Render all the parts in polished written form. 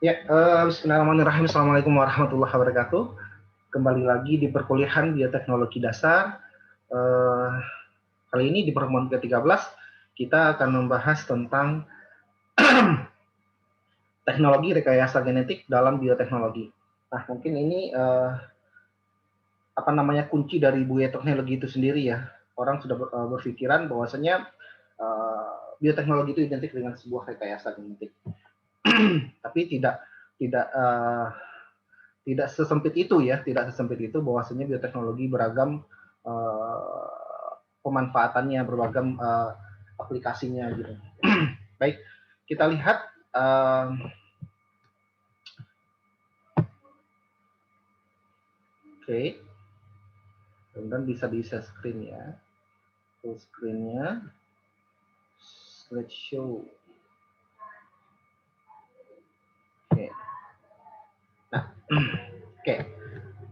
Ya, bismillahirrahmanirrahim. Assalamualaikum warahmatullahi wabarakatuh. Kembali lagi di perkuliahan Bioteknologi Dasar. Eh, Kali ini di pertemuan ke-13 kita akan membahas tentang teknologi rekayasa genetik dalam bioteknologi. Nah, mungkin ini kunci dari bioteknologi itu sendiri ya. Orang sudah berpikiran bahwasanya bioteknologi itu identik dengan sebuah rekayasa genetik. Tapi tidak uh, tidak sesempit itu ya, tidak sesempit itu bahwasanya bioteknologi beragam pemanfaatannya, beragam aplikasinya gitu. Baik, kita lihat oke, kemudian bisa di share screen ya, full screennya, slideshow. Oke, nah, oke.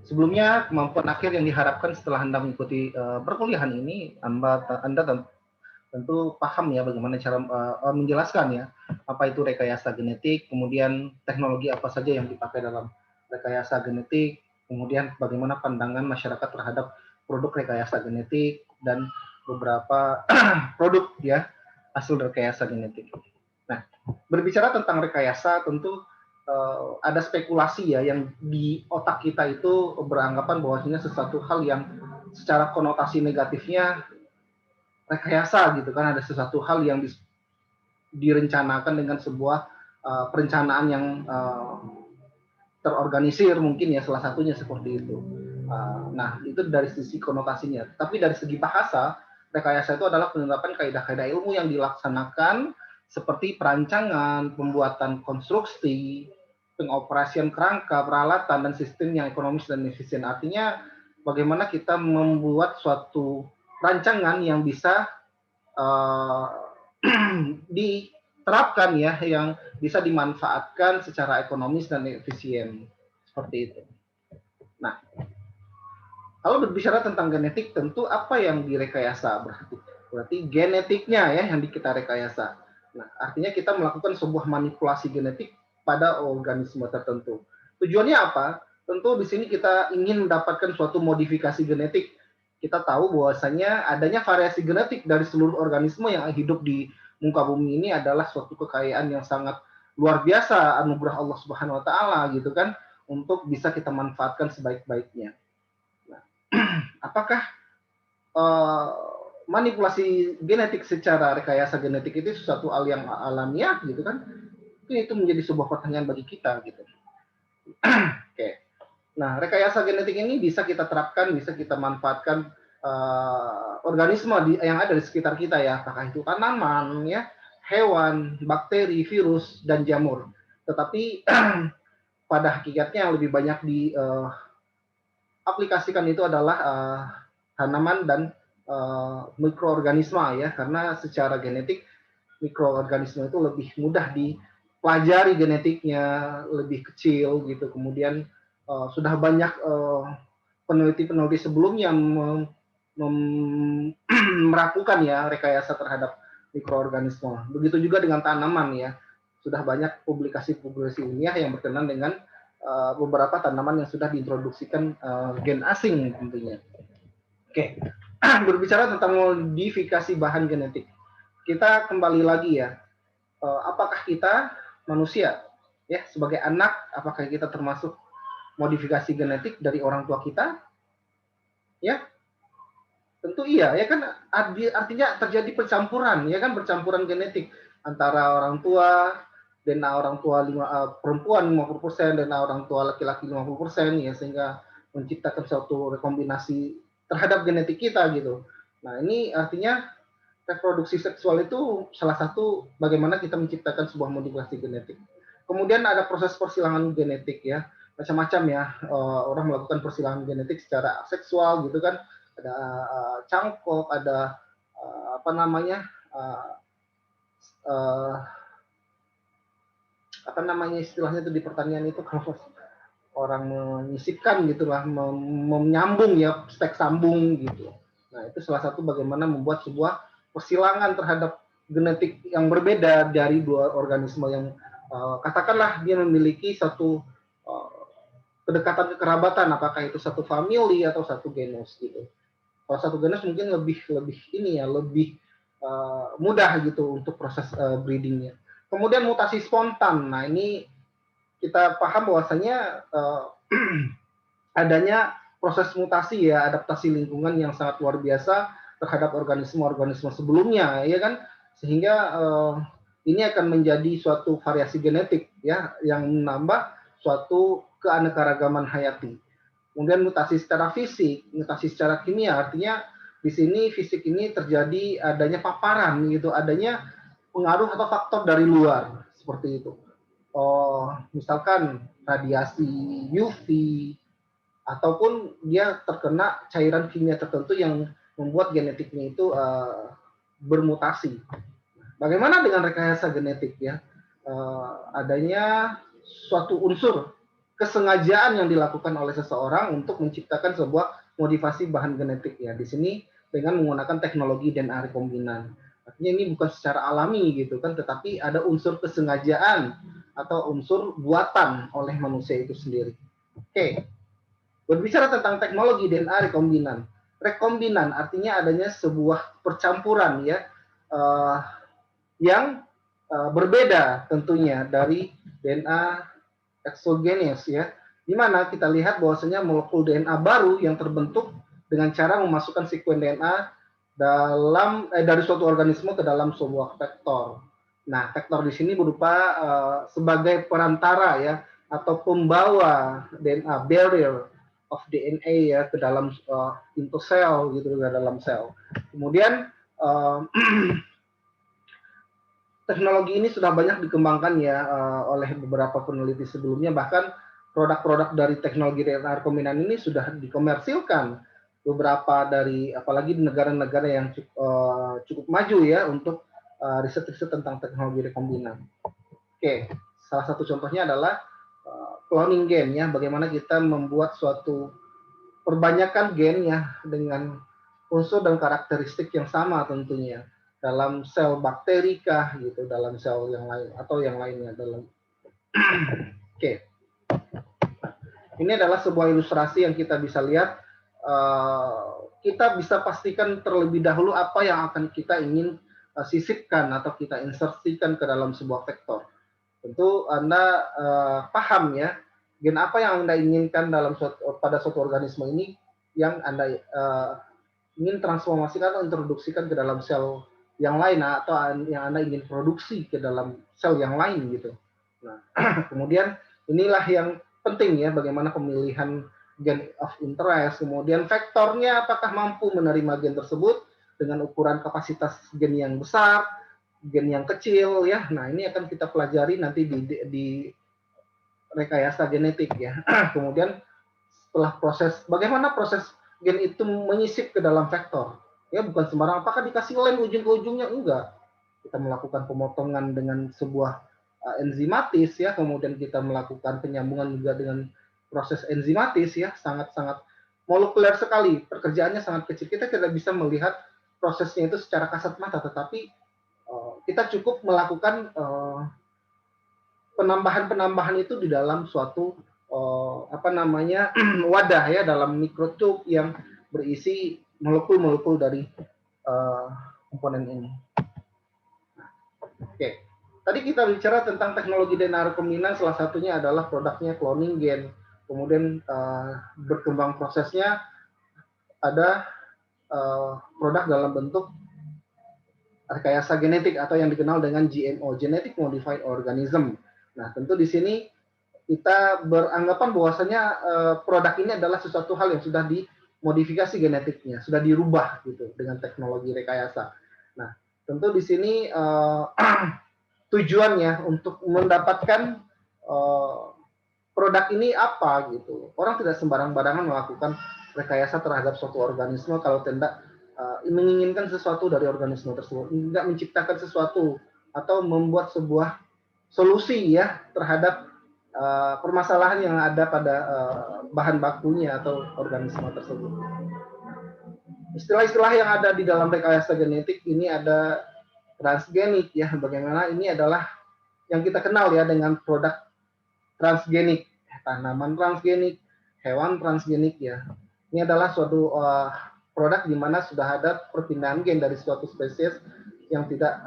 Sebelumnya, kemampuan akhir yang diharapkan setelah Anda mengikuti perkuliahan ini, Anda tentu paham ya bagaimana cara menjelaskan ya apa itu rekayasa genetik, kemudian teknologi apa saja yang dipakai dalam rekayasa genetik, kemudian bagaimana pandangan masyarakat terhadap produk rekayasa genetik dan beberapa produk ya hasil rekayasa genetik. Nah, berbicara tentang rekayasa tentu ada spekulasi ya yang di otak kita itu beranggapan bahwasanya sesuatu hal yang secara konotasi negatifnya rekayasa gitu kan, ada sesuatu hal yang direncanakan dengan sebuah perencanaan yang terorganisir mungkin ya, salah satunya seperti itu. Nah, itu dari sisi konotasinya. Tapi dari segi bahasa, rekayasa itu adalah penerapan kaidah-kaidah ilmu yang dilaksanakan seperti perancangan, pembuatan konstruksi, pengoperasian kerangka, peralatan, dan sistem yang ekonomis dan efisien. Artinya, bagaimana kita membuat suatu rancangan yang bisa diterapkan ya, yang bisa dimanfaatkan secara ekonomis dan efisien seperti itu. Nah, kalau berbicara tentang genetik, tentu apa yang direkayasa berarti genetiknya ya yang kita rekayasa. Nah, artinya kita melakukan sebuah manipulasi genetik pada organisme tertentu. Tujuannya apa? Tentu di sini kita ingin mendapatkan suatu modifikasi genetik. Kita tahu bahwasanya adanya variasi genetik dari seluruh organisme yang hidup di muka bumi ini adalah suatu kekayaan yang sangat luar biasa, anugerah Allah Subhanahu wa taala gitu kan, untuk bisa kita manfaatkan sebaik-baiknya. Nah, apakah uh, manipulasi genetik secara rekayasa genetik itu sesuatu hal yang alamiah gitu kan? Itu menjadi sebuah pertanyaan bagi kita gitu. Oke. Nah, rekayasa genetik ini bisa kita terapkan, bisa kita manfaatkan organisme yang ada di sekitar kita ya, apakah itu tanaman ya, hewan, bakteri, virus, dan jamur. Tetapi pada hakikatnya yang lebih banyak diaplikasikan itu adalah tanaman dan mikroorganisme ya, karena secara genetik mikroorganisme itu lebih mudah dipelajari genetiknya, lebih kecil gitu. Kemudian sudah banyak peneliti-peneliti sebelumnya merakukan ya rekayasa terhadap mikroorganisme. Begitu juga dengan tanaman ya. Sudah banyak publikasi-publikasi ilmiah yang berkenan dengan beberapa tanaman yang sudah diintroduksikan gen asing tentunya. Oke, berbicara tentang modifikasi bahan genetik, kita kembali lagi ya, apakah kita manusia ya sebagai anak, apakah kita termasuk modifikasi genetik dari orang tua kita? Ya, tentu iya ya kan, artinya terjadi percampuran ya kan, percampuran genetik antara orang tua dan orang tua perempuan 50% dan orang tua laki-laki 50% ya, sehingga menciptakan suatu rekombinasi terhadap genetik kita gitu. Nah, ini artinya reproduksi seksual itu salah satu bagaimana kita menciptakan sebuah modifikasi genetik. Kemudian ada proses persilangan genetik ya, macam-macam ya, orang melakukan persilangan genetik secara seksual gitu kan, ada cangkok, ada apa namanya apa namanya istilahnya itu di pertanian itu, kalau orang menyisipkan gitulah, menyambung ya, stek sambung gitu. Nah, itu salah satu bagaimana membuat sebuah persilangan terhadap genetik yang berbeda dari dua organisme yang katakanlah dia memiliki satu kedekatan kekerabatan, apakah itu satu famili atau satu genus gitu. Kalau satu genus mungkin lebih ini ya, lebih mudah gitu untuk proses breedingnya. Kemudian mutasi spontan. Nah, ini kita paham bahwasanya adanya proses mutasi ya, adaptasi lingkungan yang sangat luar biasa terhadap organisme-organisme sebelumnya, ya kan? Sehingga ini akan menjadi suatu variasi genetik ya yang menambah suatu keanekaragaman hayati. Kemudian mutasi secara fisik, mutasi secara kimia, artinya di sini fisik ini terjadi adanya paparan gitu, adanya pengaruh atau faktor dari luar seperti itu. Misalkan radiasi UV ataupun dia terkena cairan kimia tertentu yang membuat genetiknya itu bermutasi. Bagaimana dengan rekayasa genetik ya? Adanya suatu unsur kesengajaan yang dilakukan oleh seseorang untuk menciptakan sebuah modifikasi bahan genetik ya. Di sini dengan menggunakan teknologi DNA rekombinan. Artinya ini bukan secara alami gitu kan, tetapi ada unsur kesengajaan atau unsur buatan oleh manusia itu sendiri. Oke. Berbicara tentang teknologi DNA rekombinan. Rekombinan artinya adanya sebuah percampuran ya yang berbeda tentunya dari DNA exogenes ya, di mana kita lihat bahwasanya molekul DNA baru yang terbentuk dengan cara memasukkan sekuen DNA dalam dari suatu organisme ke dalam sebuah vektor. Nah, vektor di sini berupa sebagai perantara ya atau pembawa DNA barrier of DNA ya ke dalam into cell gitu ke dalam sel. Kemudian teknologi ini sudah banyak dikembangkan ya oleh beberapa peneliti sebelumnya, bahkan produk-produk dari teknologi DNA rekombinan ini sudah dikomersilkan beberapa dari apalagi di negara-negara yang cukup maju ya untuk riset-riset tentang teknologi rekombinan. Oke, salah satu contohnya adalah cloning gen ya, bagaimana kita membuat suatu perbanyakan gen ya dengan unsur dan karakteristik yang sama tentunya dalam sel bakteri kah gitu, dalam sel yang lain atau yang lainnya dalam. Oke. Ini adalah sebuah ilustrasi yang kita bisa lihat. Kita bisa pastikan terlebih dahulu apa yang akan kita ingin sisipkan atau kita insersikan ke dalam sebuah vektor. Tentu Anda paham ya, gen apa yang Anda inginkan pada suatu organisme ini yang Anda ingin transformasikan atau introduksikan ke dalam sel yang lain atau yang Anda ingin produksi ke dalam sel yang lain gitu. Nah, kemudian inilah yang penting ya, bagaimana pemilihan gen of interest, kemudian vektornya apakah mampu menerima gen tersebut dengan ukuran kapasitas gen yang besar, gen yang kecil ya. Nah, ini akan kita pelajari nanti di rekayasa genetik ya. Kemudian setelah proses, bagaimana proses gen itu menyisip ke dalam vektor. Ya, bukan sembarang apakah dikasih lem ujung ke ujungnya, enggak. Kita melakukan pemotongan dengan sebuah enzimatis ya, kemudian kita melakukan penyambungan juga dengan proses enzimatis ya, sangat-sangat molekuler sekali, pekerjaannya sangat kecil. Kita tidak bisa melihat prosesnya itu secara kasat mata, tetapi kita cukup melakukan penambahan-penambahan itu di dalam suatu wadah ya, dalam mikrotube yang berisi molekul-molekul dari komponen ini. Oke, tadi kita bicara tentang teknologi DNA rekombinan, salah satunya adalah produknya cloning gen. Kemudian berkembang prosesnya ada produk dalam bentuk rekayasa genetik atau yang dikenal dengan GMO, Genetic Modified Organism. Nah, tentu di sini kita beranggapan bahwasanya produk ini adalah sesuatu hal yang sudah dimodifikasi genetiknya, sudah dirubah gitu dengan teknologi rekayasa. Nah, tentu di sini tujuannya untuk mendapatkan produk ini apa gitu. Orang tidak sembarang-barangan melakukan rekayasa terhadap suatu organisme kalau tidak menginginkan sesuatu dari organisme tersebut, tidak menciptakan sesuatu atau membuat sebuah solusi ya terhadap permasalahan yang ada pada bahan bakunya atau organisme tersebut. Istilah-istilah yang ada di dalam rekayasa genetik ini ada transgenik ya, bagaimana ini adalah yang kita kenal ya dengan produk transgenik, tanaman transgenik, hewan transgenik ya. Ini adalah suatu produk di mana sudah ada perpindahan gen dari suatu spesies yang tidak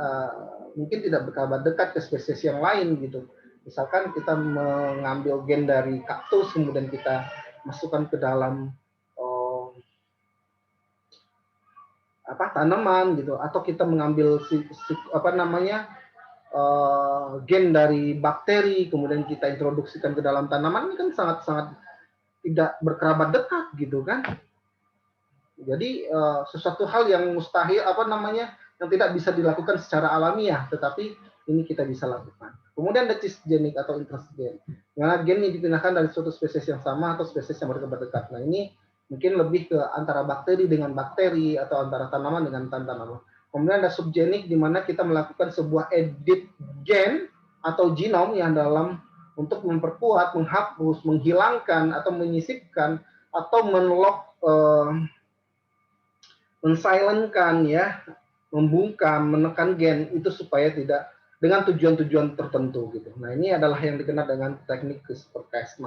mungkin tidak berkabar dekat ke spesies yang lain gitu. Misalkan kita mengambil gen dari kaktus, kemudian kita masukkan ke dalam tanaman gitu, atau kita mengambil gen dari bakteri, kemudian kita introduksikan ke dalam tanaman, ini kan sangat-sangat tidak berkerabat dekat gitu kan. Jadi sesuatu hal yang mustahil yang tidak bisa dilakukan secara alamiah, tetapi ini kita bisa lakukan. Kemudian ada cisgenik atau intrasgen, mana gen ini dipindahkan dari suatu spesies yang sama atau spesies yang berkerabat dekat. Nah ini mungkin lebih ke antara bakteri dengan bakteri atau antara tanaman dengan tanaman. Kemudian ada subgenik di mana kita melakukan sebuah edit gen atau genom yang dalam untuk memperkuat, menghapus, menghilangkan atau menyisipkan atau mensilentkan ya, membungkam, menekan gen itu supaya tidak dengan tujuan-tujuan tertentu gitu. Nah, ini adalah yang dikenal dengan teknik CRISPR-Cas9.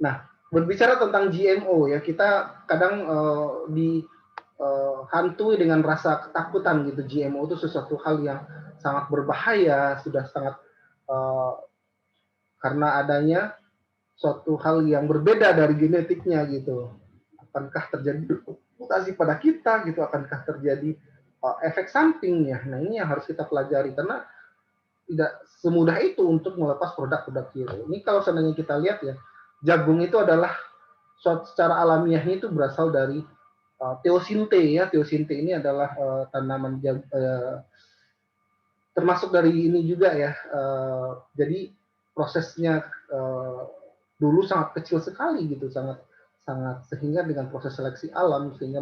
Nah, berbicara tentang GMO ya, kita kadang dihantui dengan rasa ketakutan gitu. GMO itu sesuatu hal yang sangat berbahaya, sudah sangat karena adanya suatu hal yang berbeda dari genetiknya gitu. Akankah terjadi mutasi pada kita gitu? Akankah terjadi efek sampingnya? Nah ini yang harus kita pelajari karena tidak semudah itu untuk melepas produk-produk hero. Ini kalau seandainya kita lihat ya, jagung itu adalah secara alamiahnya itu berasal dari teosinte ya. Teosinte ini adalah tanaman termasuk dari ini juga ya. Jadi prosesnya dulu sangat kecil sekali gitu, sangat sehingga dengan proses seleksi alam sehingga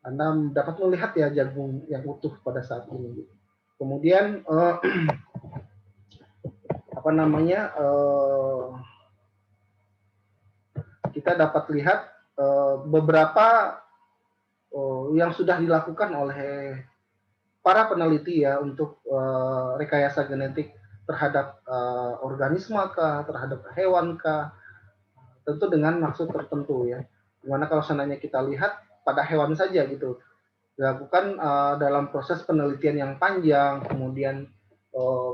Anda dapat melihat ya jagung yang utuh pada saat ini. Kemudian kita dapat lihat beberapa yang sudah dilakukan oleh para peneliti ya untuk rekayasa genetik terhadap organisme kah, terhadap hewan kah, tentu dengan maksud tertentu ya. Dimana kalau seandainya kita lihat pada hewan saja gitu, dilakukan dalam proses penelitian yang panjang, kemudian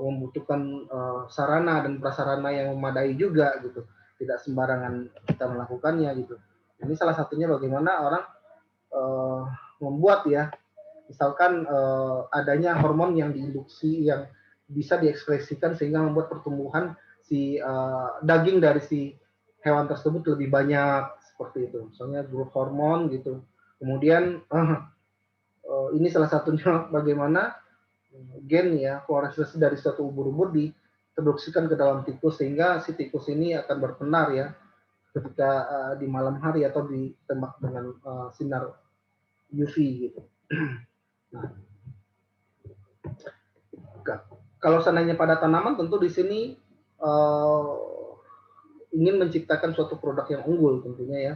membutuhkan sarana dan prasarana yang memadai juga gitu, tidak sembarangan kita melakukannya gitu. Ini salah satunya bagaimana orang membuat ya, misalkan adanya hormon yang diinduksi yang bisa diekspresikan sehingga membuat pertumbuhan si daging dari si hewan tersebut lebih banyak seperti itu, misalnya growth hormon gitu. Kemudian ini salah satunya bagaimana gen ya fluoresesi dari suatu ubur-ubur diintroduksikan ke dalam tikus sehingga si tikus ini akan berpenar ya ketika di malam hari atau ditembak dengan sinar UV gitu. Nah, kalau seandainya pada tanaman tentu di sini ingin menciptakan suatu produk yang unggul tentunya ya.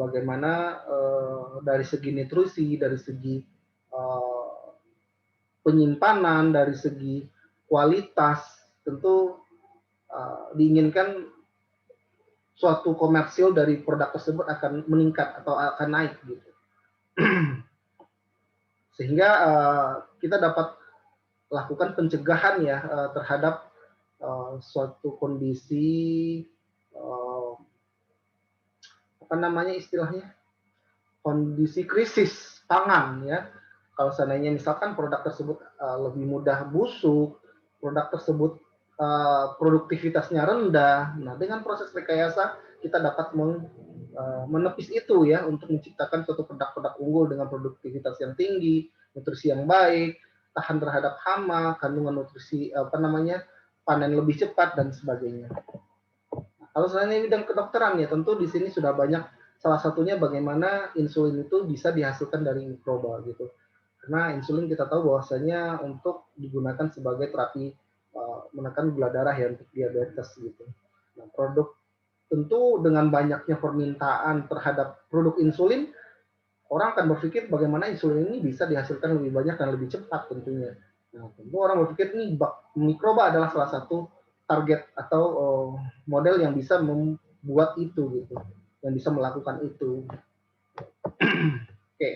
Bagaimana dari segi nutrisi, dari segi penyimpanan, dari segi kualitas, tentu diinginkan suatu komersil dari produk tersebut akan meningkat atau akan naik gitu. Sehingga kita dapat lakukan pencegahan ya terhadap suatu kondisi istilahnya kondisi krisis pangan ya. Kalau seandainya misalkan produk tersebut lebih mudah busuk, produk tersebut produktivitasnya rendah, nah dengan proses rekayasa kita dapat menepis itu ya untuk menciptakan suatu produk-produk unggul dengan produktivitas yang tinggi, nutrisi yang baik, tahan terhadap hama, kandungan nutrisi panen lebih cepat dan sebagainya. Nah, kalau seandainya bidang kedokteran ya tentu di sini sudah banyak, salah satunya bagaimana insulin itu bisa dihasilkan dari mikroba gitu. Karena insulin kita tahu bahwasanya untuk digunakan sebagai terapi menekan gula darah ya untuk diabetes gitu. Nah, tentu dengan banyaknya permintaan terhadap produk insulin, orang akan berpikir bagaimana insulin ini bisa dihasilkan lebih banyak dan lebih cepat tentunya. Nah, tentu orang berpikir ini mikroba adalah salah satu target atau model yang bisa membuat itu gitu, yang bisa melakukan itu. Oke,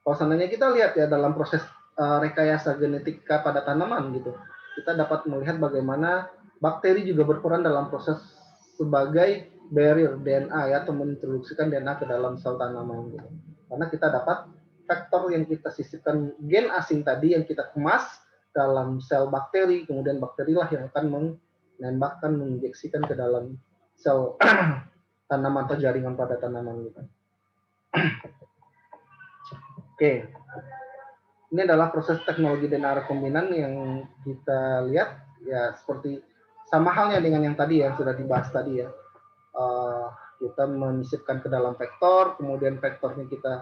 kalau seandainya kita lihat ya dalam proses rekayasa genetika pada tanaman gitu, kita dapat melihat bagaimana bakteri juga berperan dalam proses sebagai barrier DNA ya, atau mengintroduksikan DNA ke dalam sel tanaman gitu. Karena kita dapat vektor yang kita sisipkan gen asing tadi yang kita kemas dalam sel bakteri, kemudian bakterilah yang akan menembakkan, menginjeksikan ke dalam sel tanaman atau jaringan pada tanaman gitu. Oke, ini adalah proses teknologi DNA rekombinan yang kita lihat ya seperti sama halnya dengan yang tadi ya sudah dibahas tadi ya. Kita menyisipkan ke dalam vektor, kemudian vektornya kita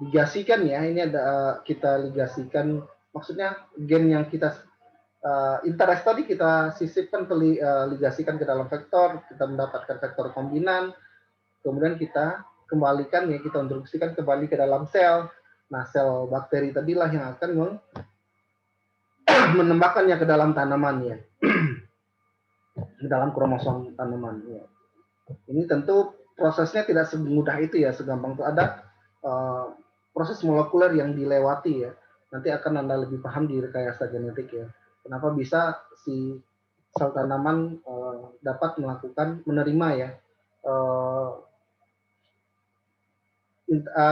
ligasikan ya. Ini ada kita ligasikan, maksudnya gen yang kita interest tadi kita sisipkan ligasikan ke dalam vektor, kita mendapatkan vektor rekombinan, kemudian kita kembalikan ya, kita introduksikan kembali ke dalam sel. Nah, sel bakteri tadilah yang akan menembakkannya ke dalam tanaman ya. Di dalam kromosom tanaman ya. Ini tentu prosesnya tidak semudah itu ya, segampang itu ada proses molekuler yang dilewati ya. Nanti akan Anda lebih paham di rekayasa genetik ya. Kenapa bisa si sel tanaman dapat melakukan menerima ya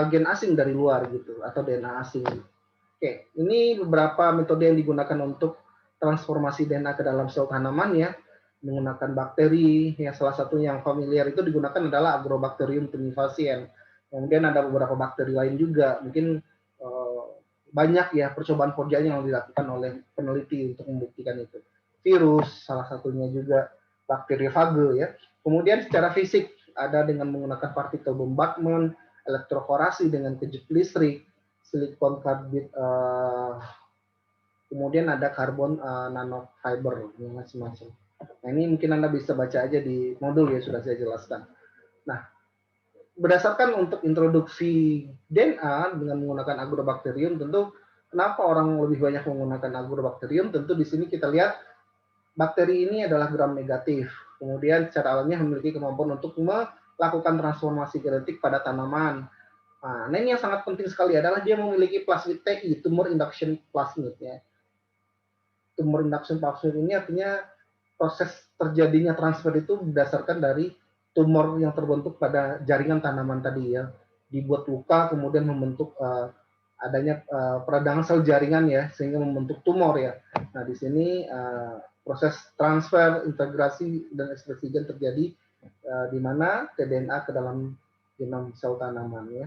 gen asing dari luar gitu atau DNA asing. Oke, ini beberapa metode yang digunakan untuk transformasi DNA ke dalam sel tanaman ya, menggunakan bakteri. Ya, salah satu yang familiar itu digunakan adalah Agrobacterium tumefaciens. Kemudian ada beberapa bakteri lain juga. Mungkin banyak ya percobaan kerja yang dilakukan oleh peneliti untuk membuktikan itu. Virus salah satunya juga, bakteriofage ya. Kemudian secara fisik ada dengan menggunakan partikel bombardment, elektroforasi dengan kejut listrik, silikon karbid, kemudian ada karbon nanofiber macam-macam. Nah, ini mungkin Anda bisa baca aja di modul ya, sudah saya jelaskan. Nah, berdasarkan untuk introduksi DNA dengan menggunakan Agrobacterium, tentu kenapa orang lebih banyak menggunakan Agrobacterium? Tentu di sini kita lihat bakteri ini adalah gram negatif. Kemudian secara alamiah memiliki kemampuan untuk melakukan transformasi genetik pada tanaman. Nah, ini yang sangat penting sekali adalah dia memiliki plasmid TI, tumor induction plasmid ya. Tumor induction plasmid ini artinya proses terjadinya transfer itu berdasarkan dari tumor yang terbentuk pada jaringan tanaman tadi ya. Dibuat luka kemudian membentuk adanya peradangan sel jaringan ya, sehingga membentuk tumor ya. Nah, di sini proses transfer, integrasi dan ekspresi gen terjadi di mana tDNA ke dalam genom sel tanaman ya.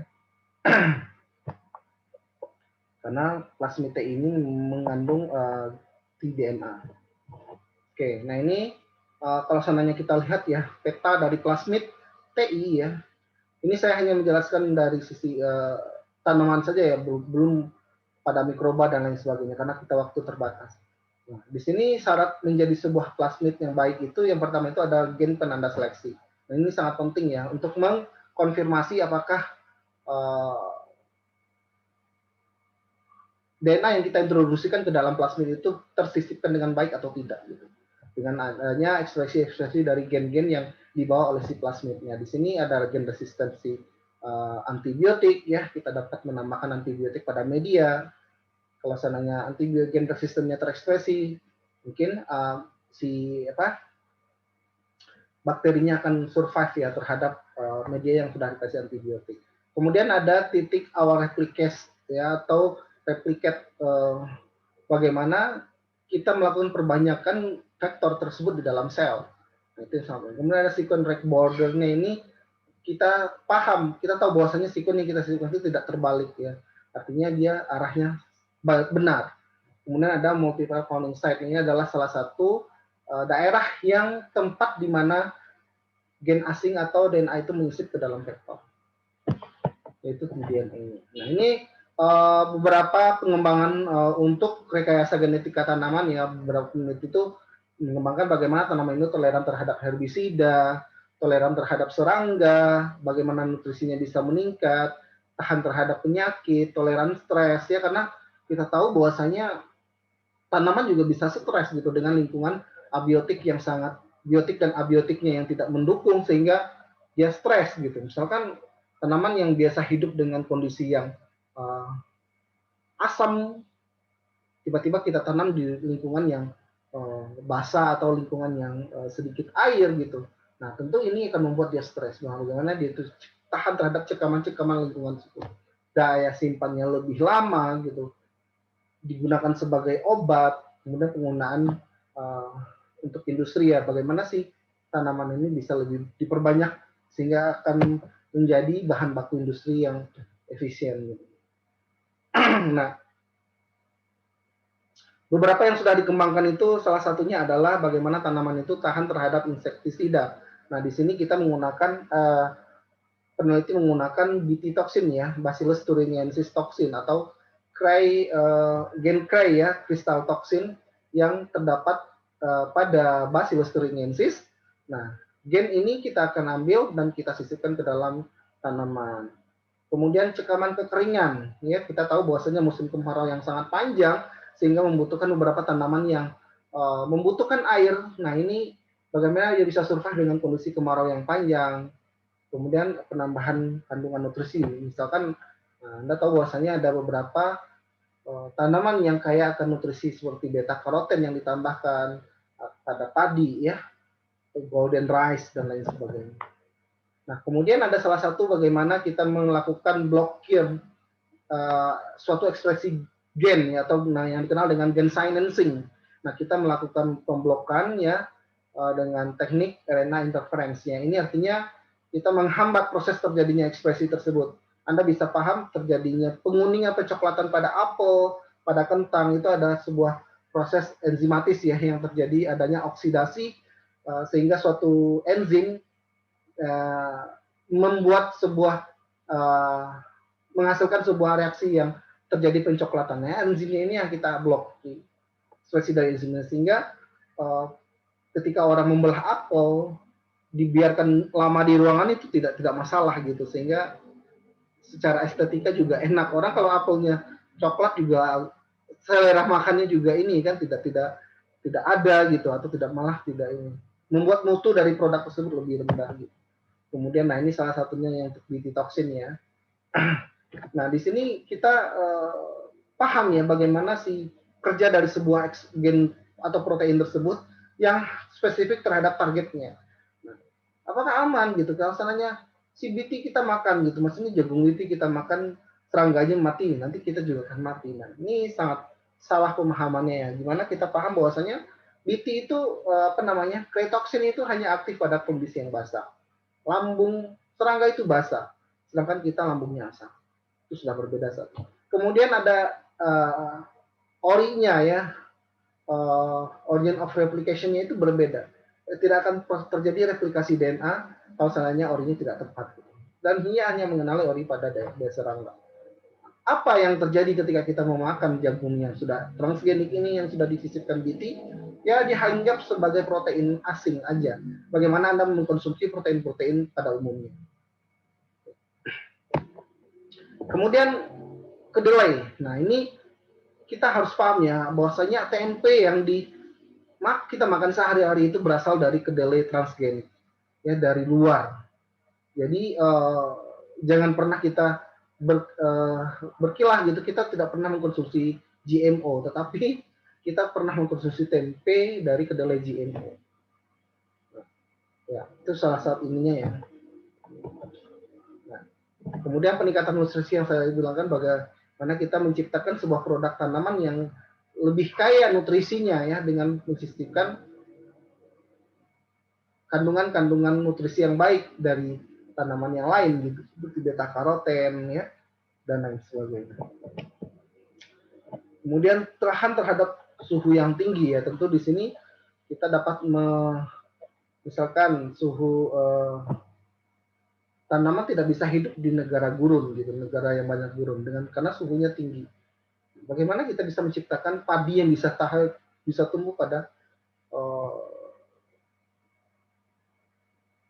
Karena plasmid T ini mengandung tDNA. Oke, nah ini kalau seandainya kita lihat ya peta dari plasmid TI ya. Ini saya hanya menjelaskan dari sisi tanaman saja ya, belum pada mikroba dan lain sebagainya karena kita waktu terbatas. Nah, di sini syarat menjadi sebuah plasmid yang baik itu yang pertama itu ada gen penanda seleksi. Nah, ini sangat penting ya untuk mengkonfirmasi apakah DNA yang kita introduksikan ke dalam plasmid itu tersisipkan dengan baik atau tidak gitu. Dengan adanya ekspresi-ekspresi dari gen-gen yang dibawa oleh si plasmidnya. Di sini ada gen resistensi antibiotik ya, kita dapat menambahkan antibiotik pada media. Kalau seandainya antibiotik resistennya terekspresi, mungkin bakterinya akan survive ya terhadap media yang sudah dikasih antibiotik. Kemudian ada titik awal replicase ya, atau replicate bagaimana kita melakukan perbanyakan vektor tersebut di dalam sel. Nah, itu sama. Kemudian ada sequence rect bordernya ini kita paham, kita tahu bahwasanya sequence yang kita sequence itu tidak terbalik ya. Artinya dia arahnya benar. Kemudian ada multiple founding site, ini adalah salah satu daerah yang tempat di mana gen asing atau DNA itu menyisip ke dalam vektor. Yaitu kemudian ini. Nah, ini beberapa pengembangan untuk rekayasa genetika tanaman ya. Beberapa peneliti itu mengembangkan bagaimana tanaman itu toleran terhadap herbisida, toleran terhadap serangga, bagaimana nutrisinya bisa meningkat, tahan terhadap penyakit, toleran stres ya, karena kita tahu bahwasanya tanaman juga bisa stres gitu dengan lingkungan abiotik yang sangat biotik dan abiotiknya yang tidak mendukung sehingga dia stres gitu. Misalkan tanaman yang biasa hidup dengan kondisi yang uh, asam, tiba-tiba kita tanam di lingkungan yang basah atau lingkungan yang sedikit air gitu. Nah, tentu ini akan membuat dia stres. Bagaimana dia itu tahan terhadap cekaman-cekaman lingkungan tersebut. Daya simpannya lebih lama gitu. Digunakan sebagai obat, kemudian penggunaan uh, untuk industri ya. Bagaimana sih tanaman ini bisa lebih diperbanyak sehingga akan menjadi bahan baku industri yang efisien. Gitu. Nah, beberapa yang sudah dikembangkan itu salah satunya adalah bagaimana tanaman itu tahan terhadap insektisida. Nah, di sini kita menggunakan peneliti menggunakan BT toxin ya, Bacillus thuringiensis toxin atau gen cry ya, kristal toxin yang terdapat pada Bacillus thuringiensis. Nah, gen ini kita akan ambil dan kita sisipkan ke dalam tanaman. Kemudian cekaman kekeringan, ya kita tahu bahwasanya musim kemarau yang sangat panjang sehingga membutuhkan beberapa tanaman yang membutuhkan air. Nah ini bagaimana dia bisa survive dengan kondisi kemarau yang panjang. Kemudian penambahan kandungan nutrisi, misalkan Anda tahu bahwasanya ada beberapa tanaman yang kaya akan nutrisi seperti beta karoten yang ditambahkan pada padi, ya, golden rice dan lain sebagainya. Nah, kemudian ada salah satu bagaimana kita melakukan blokir suatu ekspresi gen ya, atau yang dikenal dengan gen silencing. Nah, kita melakukan pemblokan ya dengan teknik RNA interference. Ini artinya kita menghambat proses terjadinya ekspresi tersebut. Anda bisa paham terjadinya penguningan kecoklatan pada apel, pada kentang itu ada sebuah proses enzimatis ya yang terjadi adanya oksidasi sehingga suatu enzim membuat sebuah menghasilkan sebuah reaksi yang terjadi pencoklatannya. Enzimnya ini yang kita blok ekspresi dari enzimnya sehingga ketika orang membelah apel dibiarkan lama di ruangan itu tidak masalah gitu, sehingga secara estetika juga enak. Orang kalau apelnya coklat juga selera makannya juga ini kan tidak ada gitu, atau tidak malah tidak ini membuat mutu dari produk tersebut lebih rendah gitu. Kemudian nah ini salah satunya yang untuk BT toxin ya. Nah di sini kita paham ya bagaimana sih kerja dari sebuah gen atau protein tersebut yang spesifik terhadap targetnya. Nah, apakah aman gitu kalau misalnya si BT kita makan gitu, maksudnya jagung BT kita makan serangganya mati, nanti kita juga akan mati. Nah ini sangat salah pemahamannya ya. Gimana kita paham bahwasanya BT itu kletoxin itu hanya aktif pada kondisi yang basah. Lambung serangga itu basah, sedangkan kita lambungnya asam. Itu sudah berbeda satu. Kemudian ada orinya ya, origin of replication-nya itu berbeda. Tidak akan terjadi replikasi DNA kalau seandainya orinya tidak tepat. Dan dia hanya mengenali ori pada dasar serangga. Apa yang terjadi ketika kita memakan jagung yang sudah transgenik ini yang sudah disisipkan BT? Ya dianggap sebagai protein asing aja. Bagaimana Anda mengkonsumsi protein-protein pada umumnya. Kemudian kedelai. Nah ini kita harus paham ya bahwasanya tempe yang kita makan sehari-hari itu berasal dari kedelai transgenik ya, dari luar. Jadi jangan pernah kita berkilah gitu, kita tidak pernah mengkonsumsi GMO, tetapi kita pernah mengkonsumsi tempe dari kedelai GMO. Ya, itu salah satu ininya ya. Nah, kemudian peningkatan nutrisi yang saya bilangkan bagaimana kita menciptakan sebuah produk tanaman yang lebih kaya nutrisinya ya, dengan mensistemkan kandungan-kandungan nutrisi yang baik dari tanaman yang lain gitu, seperti beta karoten ya dan lain sebagainya. Kemudian tahan terhadap suhu yang tinggi ya, tentu di sini kita dapat misalkan suhu tanaman tidak bisa hidup di negara gurun gitu, negara yang banyak gurun karena suhunya tinggi. Bagaimana kita bisa menciptakan padi yang bisa tumbuh pada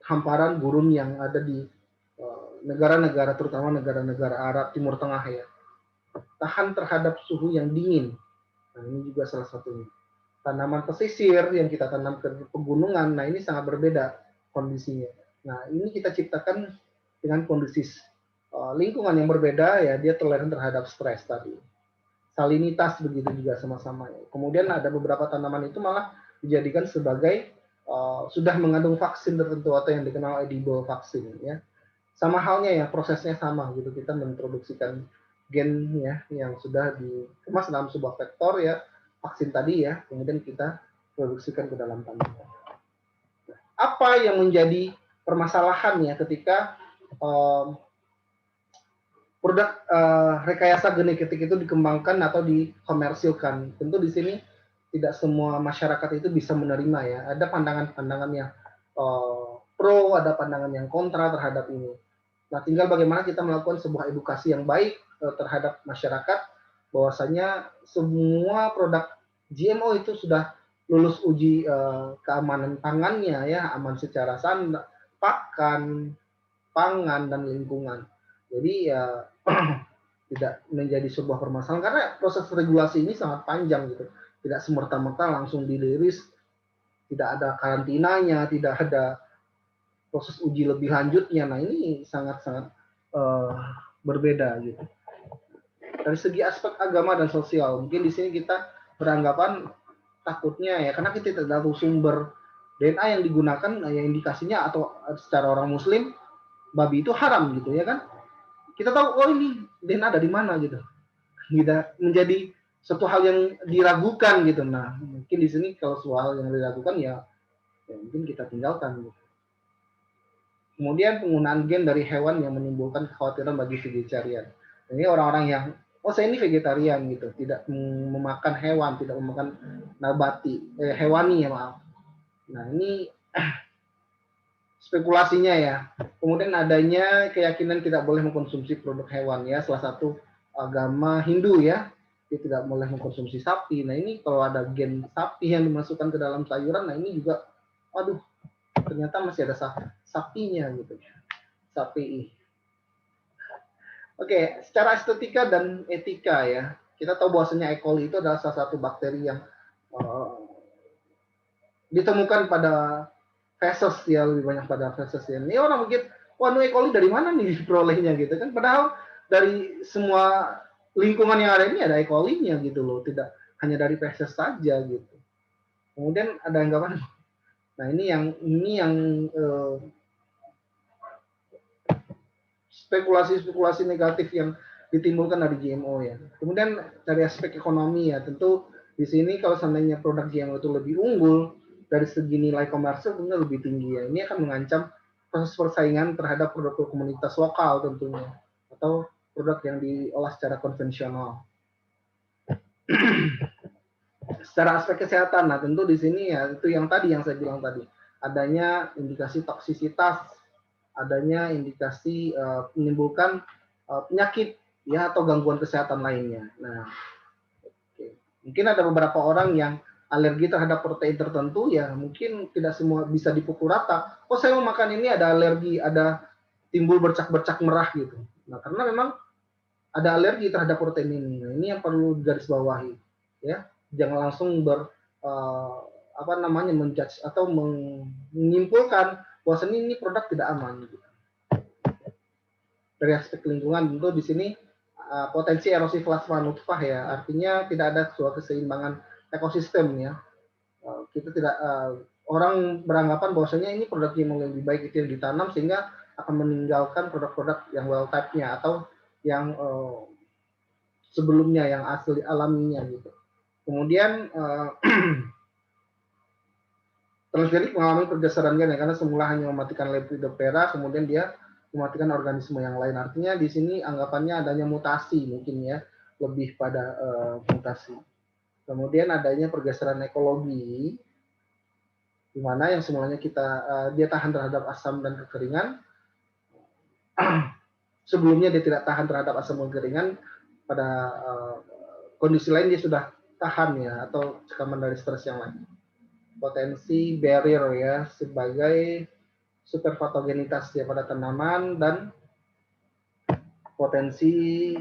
hamparan gurun yang ada di negara-negara, terutama negara-negara Arab Timur Tengah ya, tahan terhadap suhu yang dingin. Nah, ini juga salah satunya. Tanaman pesisir yang kita tanam ke pegunungan, nah ini sangat berbeda kondisinya. Nah, ini kita ciptakan dengan kondisi lingkungan yang berbeda ya, dia toleran terhadap stres tadi. Salinitas begitu juga sama-sama. Kemudian ada beberapa tanaman itu malah dijadikan sebagai sudah mengandung vaksin tertentu atau yang dikenal edible vaksin ya. Sama halnya ya, prosesnya sama gitu, kita memproduksikan gen ya yang sudah dikemas dalam sebuah vektor ya, vaksin tadi ya, kemudian kita produksikan ke dalam tanaman. Apa yang menjadi permasalahan ya ketika produk rekayasa genetik itu dikembangkan atau dikomersilkan? Tentu di sini tidak semua masyarakat itu bisa menerima ya. Ada pandangan-pandangan yang pro, ada pandangan yang kontra terhadap ini. Nah, tinggal bagaimana kita melakukan sebuah edukasi yang baik terhadap masyarakat, bahwasanya semua produk GMO itu sudah lulus uji keamanan pangannya ya, aman secara pakan, pangan, dan lingkungan. Jadi ya tidak menjadi sebuah permasalahan karena proses regulasi ini sangat panjang gitu. Tidak semerta-merta langsung diliris, tidak ada karantinanya, tidak ada proses uji lebih lanjutnya. Nah, ini sangat-sangat berbeda gitu. Dari segi aspek agama dan sosial, mungkin di sini kita beranggapan takutnya ya, karena kita tidak tahu sumber DNA yang digunakan, yang indikasinya atau secara orang Muslim babi itu haram gitu ya kan. Kita tahu oh ini DNA dari mana gitu. Kita menjadi suatu hal yang diragukan gitu. Nah, mungkin di sini kalau soal yang diragukan ya mungkin kita tinggalkan gitu. Kemudian penggunaan gen dari hewan yang menimbulkan kekhawatiran bagi vegetarian. Ini orang-orang yang, oh saya ini vegetarian gitu, tidak memakan hewan, tidak memakan nabati, hewani ya maaf. Nah ini spekulasinya ya. Kemudian adanya keyakinan tidak boleh mengkonsumsi produk hewan ya, salah satu agama Hindu ya, dia tidak boleh mengkonsumsi sapi. Nah ini kalau ada gen sapi yang dimasukkan ke dalam sayuran, nah ini juga, aduh, ternyata masih ada sapinya gitu, sapi. Oke, secara estetika dan etika ya, kita tahu bahwasanya E. coli itu adalah salah satu bakteri yang ditemukan pada feses ya, lebih banyak pada feses ya. Ini orang mungkin, wah E. coli dari mana nih diperolehnya gitu kan? Padahal dari semua lingkungan yang ada ini ada E. coli-nya gitu loh, tidak hanya dari feses saja gitu. Kemudian ada anggapan, nah ini yang spekulasi-spekulasi negatif yang ditimbulkan dari GMO ya. Kemudian dari aspek ekonomi ya, tentu di sini kalau seandainya produk GMO itu lebih unggul dari segi nilai komersil tentunya lebih tinggi ya. Ini akan mengancam proses persaingan terhadap produk komunitas lokal tentunya atau produk yang diolah secara konvensional. Secara aspek kesehatan, nah tentu di sini ya itu yang tadi yang saya bilang tadi, adanya indikasi toksisitas, adanya indikasi menimbulkan penyakit ya atau gangguan kesehatan lainnya. Nah, mungkin ada beberapa orang yang alergi terhadap protein tertentu ya, mungkin tidak semua bisa dipukul rata. Oh saya mau makan ini ada alergi, ada timbul bercak-bercak merah gitu. Nah karena memang ada alergi terhadap protein ini. Nah, ini yang perlu digarisbawahi ya. Jangan langsung menjudge atau menyimpulkan bahwa ini produk tidak aman. Gitu. Dari aspek lingkungan tentu di sini potensi erosi plasma nutfah ya, artinya tidak ada suatu keseimbangan ekosistem ya. Kita tidak orang beranggapan bahwasanya ini produk yang lebih baik itu yang ditanam sehingga akan meninggalkan produk-produk yang well type-nya atau yang sebelumnya yang asli alaminya gitu. Kemudian transgenik mengalami pergeseran gen ya, karena semula hanya mematikan Lepidoptera, kemudian dia mematikan organisme yang lain. Artinya di sini anggapannya adanya mutasi mungkin ya, lebih pada mutasi. Kemudian adanya pergeseran ekologi, di mana yang semulanya dia tahan terhadap asam dan kekeringan, sebelumnya dia tidak tahan terhadap asam dan kekeringan, pada kondisi lain dia sudah tahan ya, atau tekanan dari stres yang lain. Potensi barrier ya, sebagai superpatogenitas ya pada tanaman, dan potensi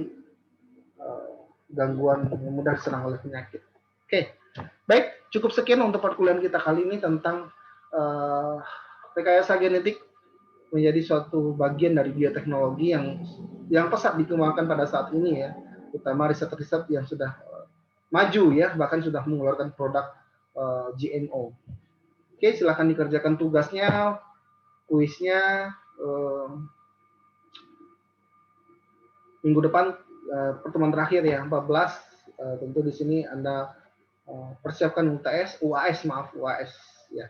gangguan yang mudah diserang oleh penyakit. Oke, baik, cukup sekian untuk perkuliahan kita kali ini tentang rekayasa genetik menjadi suatu bagian dari bioteknologi yang pesat dikembangkan pada saat ini ya, terutama riset-riset yang sudah maju ya, bahkan sudah mengeluarkan produk GMO. Oke, silahkan dikerjakan tugasnya, kuisnya. Minggu depan pertemuan terakhir ya 14, tentu di sini Anda persiapkan UAS ya.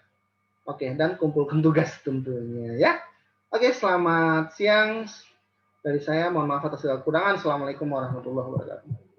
Oke, dan kumpulkan tugas tentunya ya. Oke, selamat siang dari saya, mohon maaf atas segala kekurangan. Assalamualaikum warahmatullahi wabarakatuh.